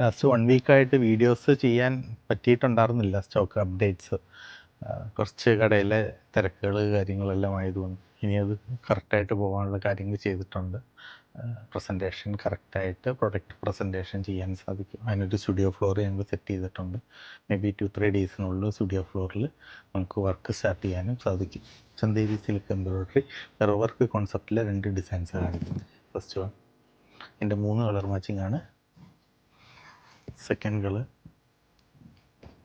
Last 1 വീക്കായിട്ട് videos ചെയ്യാൻ പറ്റിയിട്ടുണ്ടായിരുന്നില്ല, stock updates. കുറച്ച് കടയിലെ തിരക്കുകൾ കാര്യങ്ങളെല്ലാം ആയതുകൊണ്ട് ഇനി അത് കറക്റ്റായിട്ട് പോകാനുള്ള കാര്യങ്ങൾ ചെയ്തിട്ടുണ്ട്. പ്രസൻറ്റേഷൻ കറക്റ്റായിട്ട് പ്രൊഡക്റ്റ് പ്രസൻറ്റേഷൻ ചെയ്യാൻ സാധിക്കും. അതിനൊരു സ്റ്റുഡിയോ ഫ്ലോർ ഞങ്ങൾ സെറ്റ് ചെയ്തിട്ടുണ്ട്. മേ ബി 2-3 ഡേയ്സിനുള്ളിൽ സ്റ്റുഡിയോ ഫ്ലോറിൽ നമുക്ക് വർക്ക് സ്റ്റാർട്ട് ചെയ്യാനും സാധിക്കും. Chanderi silk embroidery mirror work കോൺസെപ്റ്റിൽ 2 ഡിസൈൻസ് കാണിക്കുന്നത്. ഫസ്റ്റ് വൺ എൻ്റെ 3 കളർ മാച്ചിങ് ആണ്. Second colour,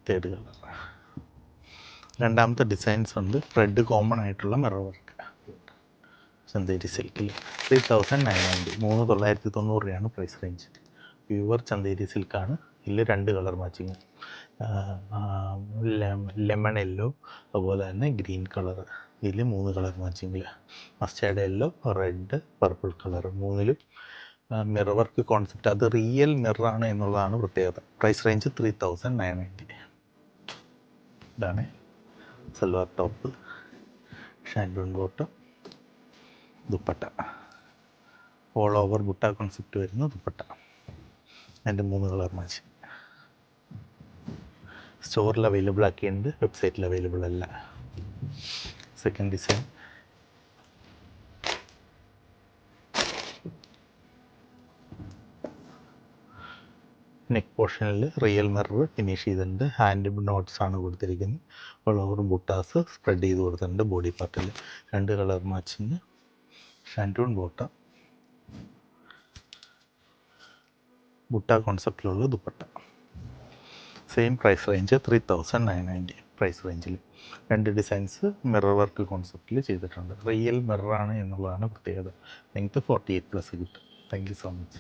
third colour. രണ്ടാമത്തെ ഡിസൈൻസ് ഉണ്ട് റെഡ് കോമൺ ആയിട്ടുള്ള മിറർ വർക്ക് ചന്തേരി സിൽക്കിൽ 3990, 3990 രൂപയാണ് പ്രൈസ് റേഞ്ച്. പ്യുവർ ചന്തേരി സിൽക്കാണ്. ഇതിൽ 2 കളർ മാച്ചിങ്, ലെമൺ യെല്ലോ അതുപോലെ തന്നെ ഗ്രീൻ കളർ. ഇതിൽ 3 കളർ മാച്ചിങ്ങിൽ mustard yellow, red, purple colour. 3ലും മിറർ വർക്ക് കോൺസെപ്റ്റ്. അത് റിയൽ മിററാണ് എന്നുള്ളതാണ് പ്രത്യേകത. Price range 3990. ഇതാണ് സൽവാർ ടോപ്പ്, ഷാൻഡൂൺ bottom, dupatta. All over butta concept വരുന്ന ദുപ്പട്ട. അതിൻ്റെ 3 കളർ മാച്ച് സ്റ്റോറിൽ അവൈലബിൾ ആക്കിയിട്ടുണ്ട്, വെബ്സൈറ്റിൽ അവൈലബിൾ അല്ല. സെക്കൻഡ് ഡിസൈൻ നെക്ക് പോർഷനിൽ റിയൽ മിറർ ഫിനിഷ് ചെയ്തിട്ടുണ്ട്. ഹാൻഡ് നോട്ട്സ് ആണ് കൊടുത്തിരിക്കുന്നത്. ഓൾ ഓവർ ബുട്ടാസ് സ്പ്രെഡ് ചെയ്ത് കൊടുത്തിട്ടുണ്ട് ബോഡി പാർട്ടിൽ. 2 കളർ മാച്ചിങ്, ഷാൻഡൂൺ ബോട്ടം, ബുട്ട കോൺസെപ്റ്റിലുള്ള dupatta. Same price range 3990 price റേഞ്ചിൽ. 2 ഡിസൈൻസ് മിറർ വർക്ക് കോൺസെപ്റ്റിൽ ചെയ്തിട്ടുണ്ട്. റിയൽ മിററാണ് എന്നുള്ളതാണ് പ്രത്യേകത. നിങ്ങൾക്ക് 48+ കിട്ടും. Thank you so much.